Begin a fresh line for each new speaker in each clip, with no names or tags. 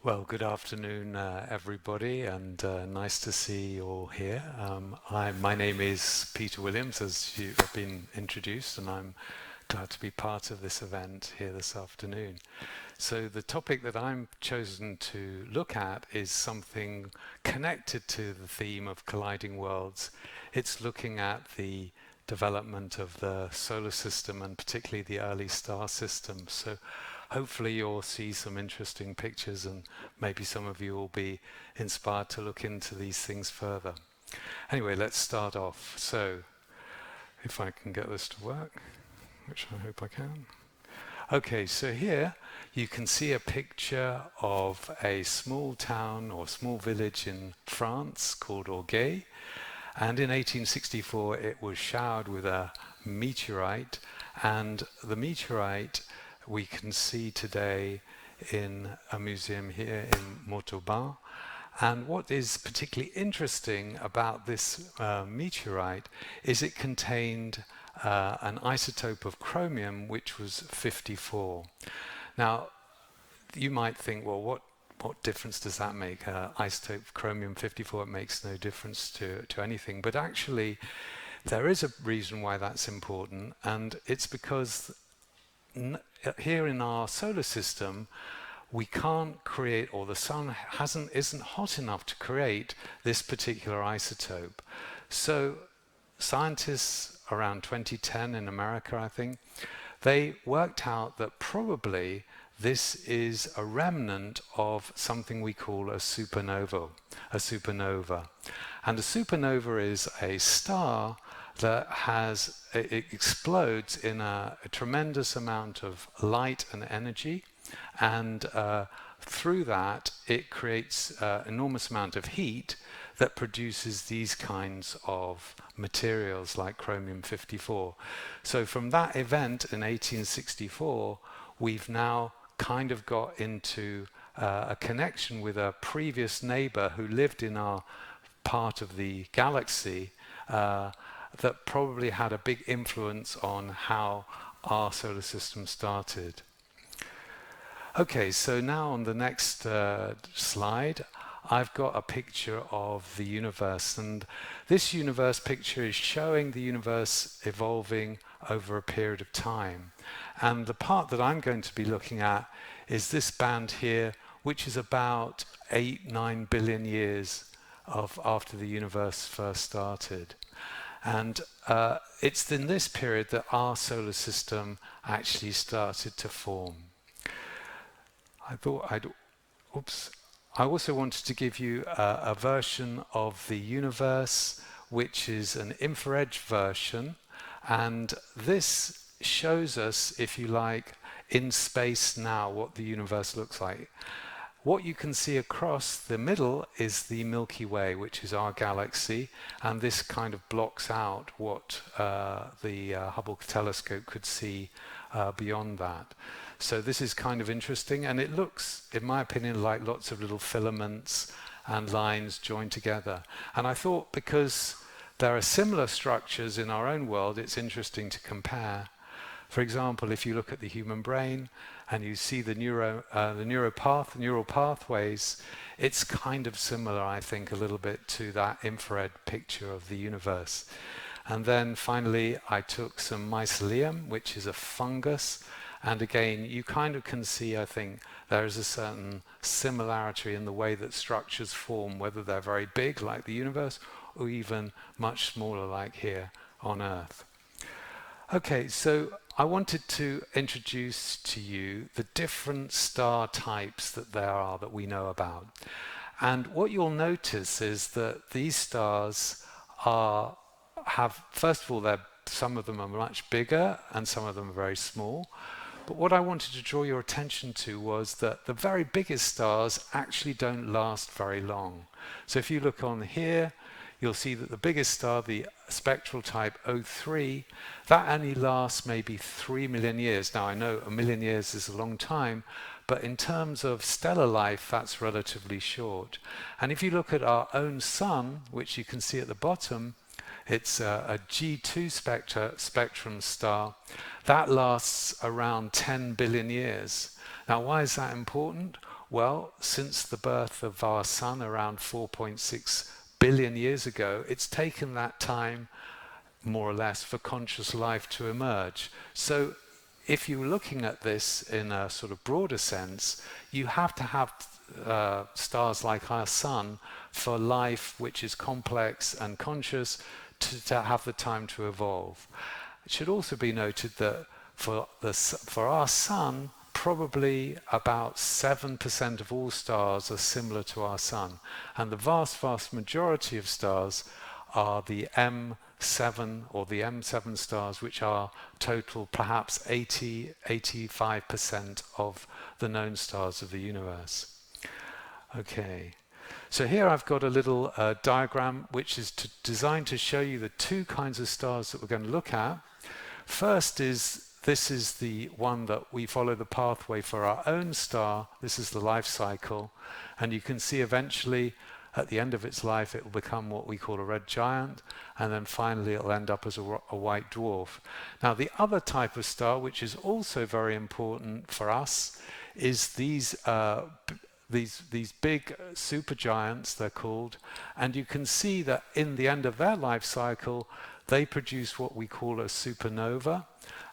Well, good afternoon, everybody, and nice to see you all here. My name is Peter Williams, as you have been introduced, and I'm glad to be part of this event here this afternoon. So the topic that I'm chosen to look at is something connected to the theme of colliding worlds. It's looking at the development of the solar system and particularly the early star system. So hopefully you'll see some interesting pictures and maybe some of you will be inspired to look into these things further. Anyway, let's start off. So if I can get this to work, which I hope I can. Okay, so here you can see a picture of a small town or small village in France called Orgueil. And in 1864 it was showered with a meteorite, and the meteorite we can see today in a museum here in Montauban. And what is particularly interesting about this meteorite is it contained an isotope of chromium which was 54. Now you might think, well, what difference does that make? Isotope of chromium 54, it makes no difference to anything. But actually there is a reason why that's important, and it's because here in our solar system we can't create, or the sun isn't hot enough to create this particular isotope. So scientists around 2010 in America, I think, they worked out that probably this is a remnant of something we call a supernova. And a supernova is a star that it explodes in a tremendous amount of light and energy, and through that it creates an enormous amount of heat that produces these kinds of materials like chromium 54. So from that event in 1864, we've now kind of got into a connection with a previous neighbor who lived in our part of the galaxy that probably had a big influence on how our solar system started. Okay, so now on the next slide, I've got a picture of the universe, and this universe picture is showing the universe evolving over a period of time. And the part that I'm going to be looking at is this band here, which is about 8-9 billion years after the universe first started. And it's in this period that our solar system actually started to form. I also wanted to give you a version of the universe, which is an infrared version. And this shows us, if you like, in space now, what the universe looks like. What you can see across the middle is the Milky Way, which is our galaxy, and this kind of blocks out what the Hubble telescope could see beyond that. So this is kind of interesting, and it looks, in my opinion, like lots of little filaments and lines joined together. And I thought, because there are similar structures in our own world, it's interesting to compare. For example, if you look at the human brain and you see the neural pathways, it's kind of similar, I think, a little bit to that infrared picture of the universe. And then finally, I took some mycelium, which is a fungus. And again, you kind of can see, I think, there is a certain similarity in the way that structures form, whether they're very big, like the universe, or even much smaller, like here on Earth. Okay, so I wanted to introduce to you the different star types that there are that we know about. And what you'll notice is that these stars first of all, some of them are much bigger and some of them are very small. But what I wanted to draw your attention to was that the very biggest stars actually don't last very long. So if you look on here, you'll see that the biggest star, the spectral type O3, that only lasts maybe 3 million years. Now I know a million years is a long time, but in terms of stellar life, that's relatively short. And if you look at our own sun, which you can see at the bottom, it's a G2 spectrum star. That lasts around 10 billion years. Now, why is that important? Well, since the birth of our sun around 4.6 billion years ago, it's taken that time, more or less, for conscious life to emerge. So if you're looking at this in a sort of broader sense, you have to have stars like our sun for life which is complex and conscious to have the time to evolve. It should also be noted that for our sun, probably about 7% of all stars are similar to our sun, and the vast majority of stars are the M7 or the M7 stars, which are total perhaps 85% of the known stars of the universe. Okay, so here I've got a little diagram which is designed to show you the two kinds of stars that we're going to look at. First this is the one that we follow the pathway for our own star. This is the life cycle, and you can see eventually at the end of its life it will become what we call a red giant, and then finally it will end up as a white dwarf. Now the other type of star, which is also very important for us, is these big supergiants, they're called, and you can see that in the end of their life cycle they produce what we call a supernova,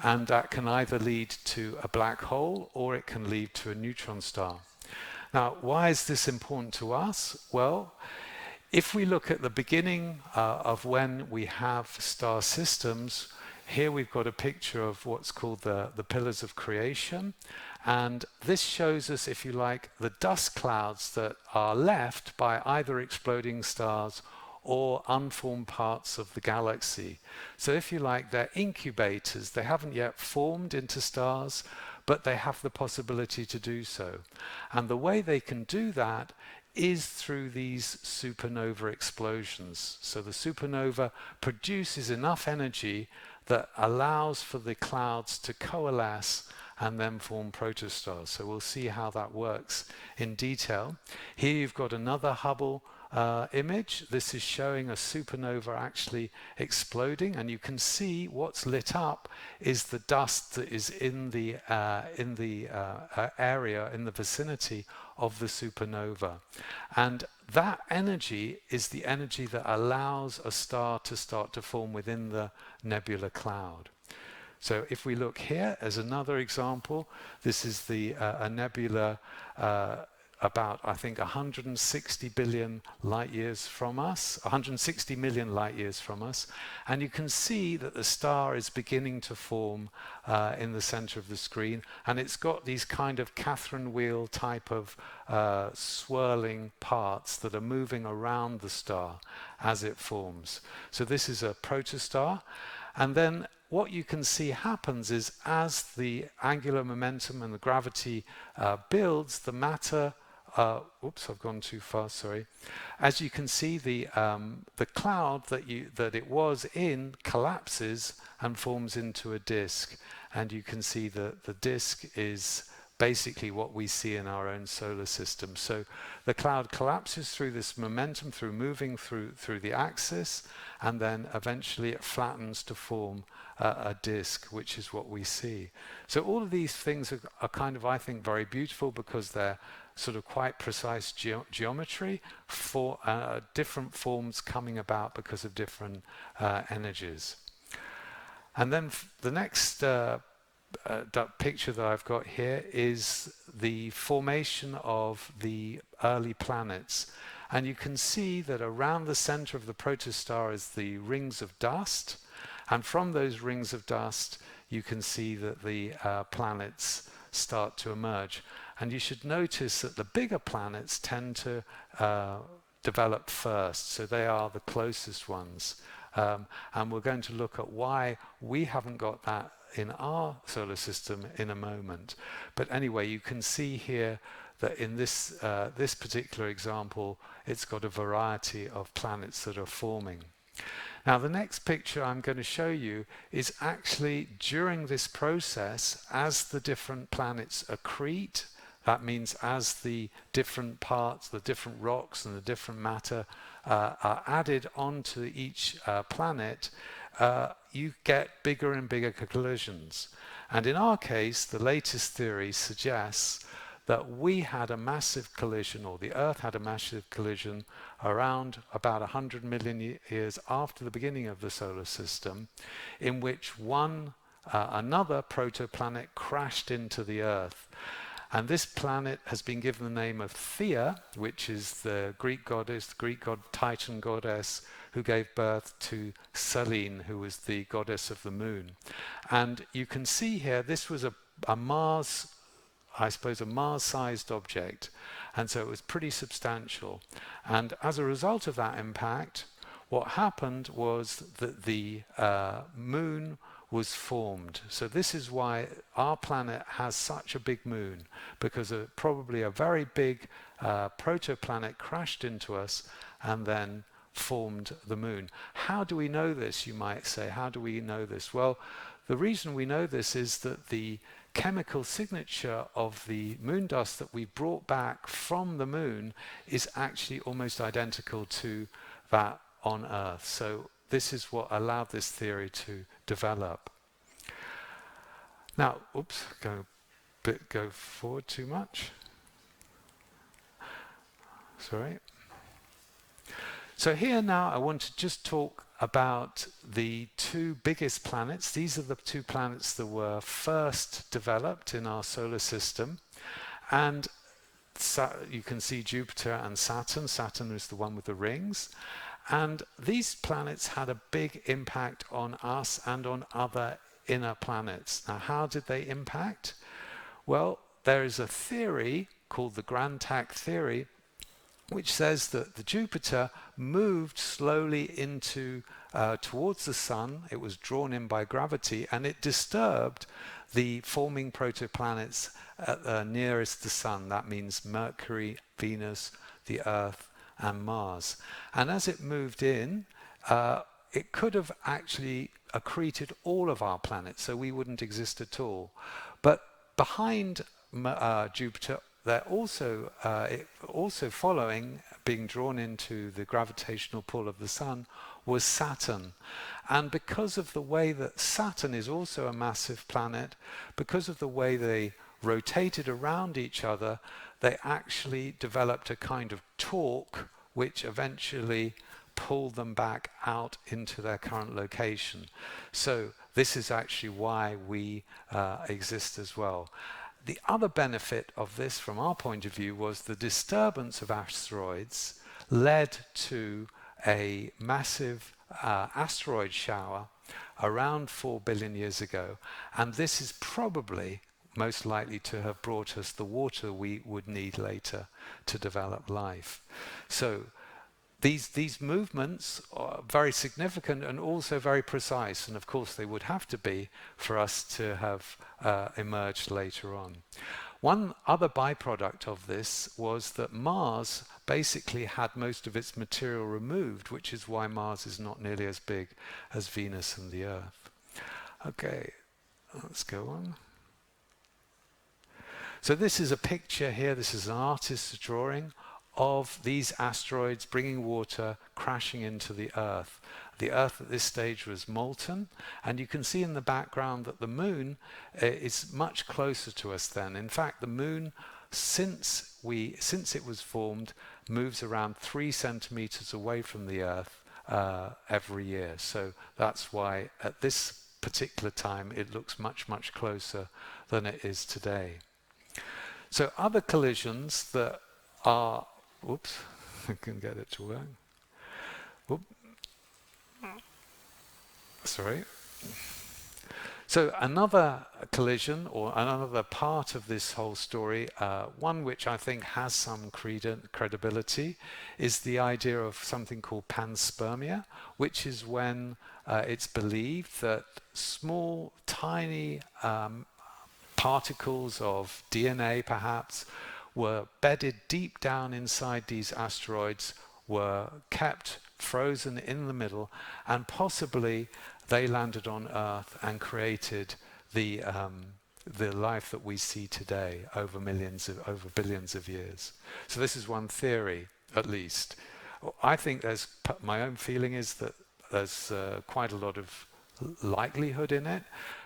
and that can either lead to a black hole or it can lead to a neutron star. Now, why is this important to us? Well, if we look at the beginning of when we have star systems, here we've got a picture of what's called the pillars of creation, and this shows us, if you like, the dust clouds that are left by either exploding stars or unformed parts of the galaxy. So if you like, they're incubators. They haven't yet formed into stars, but they have the possibility to do so. And the way they can do that is through these supernova explosions. So the supernova produces enough energy that allows for the clouds to coalesce and then form protostars. So we'll see how that works in detail. Here you've got another Hubble image. This is showing a supernova actually exploding, and you can see what's lit up is the dust that is in the area, in the vicinity of the supernova. And that energy is the energy that allows a star to start to form within the nebula cloud. So if we look here as another example, this is a nebula about, I think, 160 billion light years from us, 160 million light years from us, and you can see that the star is beginning to form in the center of the screen, and it's got these kind of Catherine wheel type of swirling parts that are moving around the star as it forms. So this is a protostar, and then what you can see happens is as the angular momentum and the gravity builds, the matter oops, I've gone too far, sorry. As you can see, the cloud that it was in collapses and forms into a disk, and you can see that the disk is basically what we see in our own solar system. So the cloud collapses through this momentum, through moving through the axis, and then eventually it flattens to form a disk, which is what we see. So all of these things are kind of, I think, very beautiful because they're sort of quite precise geometry for different forms coming about because of different energies. And then the next picture that I've got here is the formation of the early planets. And you can see that around the center of the protostar is the rings of dust. And from those rings of dust, you can see that the planets start to emerge. And you should notice that the bigger planets tend to develop first. So they are the closest ones. And we're going to look at why we haven't got that in our solar system in a moment. But anyway, you can see here that in this particular example, it's got a variety of planets that are forming. Now, the next picture I'm going to show you is actually during this process, as the different planets accrete, that means as the different parts, the different rocks and the different matter are added onto each planet, you get bigger and bigger collisions. And in our case, the latest theory suggests that we had a massive collision, or the Earth had a massive collision around about 100 million years after the beginning of the solar system, in which another protoplanet crashed into the Earth. And this planet has been given the name of Thea, which is the Greek goddess, the Greek Titan goddess, who gave birth to Selene, who was the goddess of the moon. And you can see here, this was a Mars, I suppose, a Mars-sized object. And so it was pretty substantial. And as a result of that impact, what happened was that the moon was formed. So this is why our planet has such a big moon, because probably a very big protoplanet crashed into us and then formed the moon. How do we know this, you might say? How do we know this? Well, the reason we know this is that the chemical signature of the moon dust that we brought back from the moon is actually almost identical to that on Earth. So this is what allowed this theory to develop. Now, oops, go forward too much. Sorry. So here now I want to just talk about the two biggest planets. These are the two planets that were first developed in our solar system. And you can see Jupiter and Saturn. Saturn is the one with the rings. And these planets had a big impact on us and on other inner planets. Now, how did they impact? Well, there is a theory called the Grand Tack theory, which says that the Jupiter moved slowly towards the sun. It was drawn in by gravity, and it disturbed the forming protoplanets nearest the sun. That means Mercury, Venus, the Earth, and Mars. And as it moved in, it could have actually accreted all of our planets, so we wouldn't exist at all. But behind Jupiter, they're also following, being drawn into the gravitational pull of the sun, was Saturn. And because of the way that Saturn is also a massive planet, because of the way they rotated around each other, they actually developed a kind of torque which eventually pulled them back out into their current location. So this is actually why we exist as well. The other benefit of this from our point of view was the disturbance of asteroids led to a massive asteroid shower around 4 billion years ago, and this is probably most likely to have brought us the water we would need later to develop life. So these movements are very significant and also very precise, and of course they would have to be for us to have emerged later on. One other byproduct of this was that Mars basically had most of its material removed, which is why Mars is not nearly as big as Venus and the Earth. Okay, let's go on. So this is a picture here, this is an artist's drawing of these asteroids bringing water crashing into the Earth. The Earth at this stage was molten, and you can see in the background that the moon is much closer to us then. In fact, the moon, since it was formed, moves around 3 centimeters away from the Earth every year. So that's why at this particular time it looks much, much closer than it is today. So other collisions that are, whoops, I can get it to work. Whoop. Sorry. So another collision, or another part of this whole story, one which I think has some credibility, is the idea of something called Panspermia, which is when it's believed that small, tiny particles of DNA, perhaps, were bedded deep down inside these asteroids, were kept frozen in the middle, and possibly they landed on Earth and created the life that we see today over billions of years. So this is one theory, at least. I think my own feeling is that there's quite a lot of likelihood in it,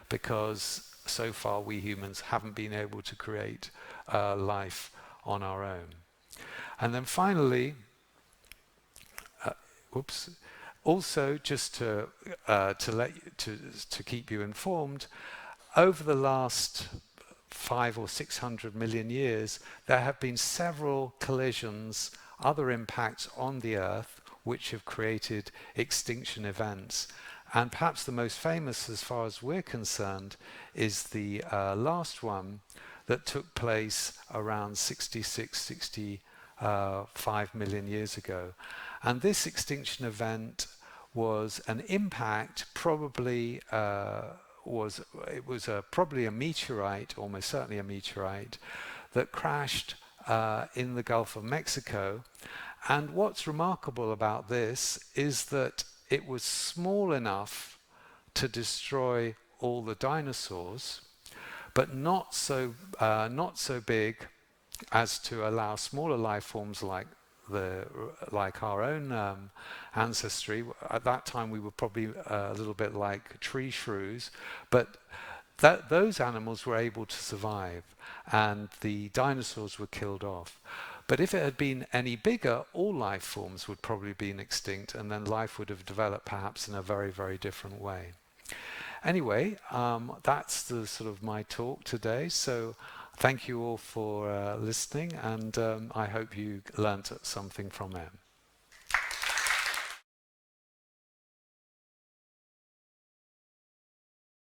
because so far we humans haven't been able to create life on our own. And then finally, also just to keep you informed, over the last 500 or 600 million years, there have been several collisions, other impacts on the Earth, which have created extinction events. And perhaps the most famous, as far as we're concerned, is the last one that took place around 66, 65 million years ago. And this extinction event was an impact, probably probably a meteorite, almost certainly a meteorite, that crashed in the Gulf of Mexico. And what's remarkable about this is that it was small enough to destroy all the dinosaurs, but not so big as to allow smaller life forms like our own ancestry. At that time, we were probably a little bit like tree shrews, but those animals were able to survive, and the dinosaurs were killed off. But if it had been any bigger, all life forms would probably have been extinct, and then life would have developed perhaps in a very, very different way. Anyway, that's the sort of my talk today. So thank you all for listening, and I hope you learnt something from it.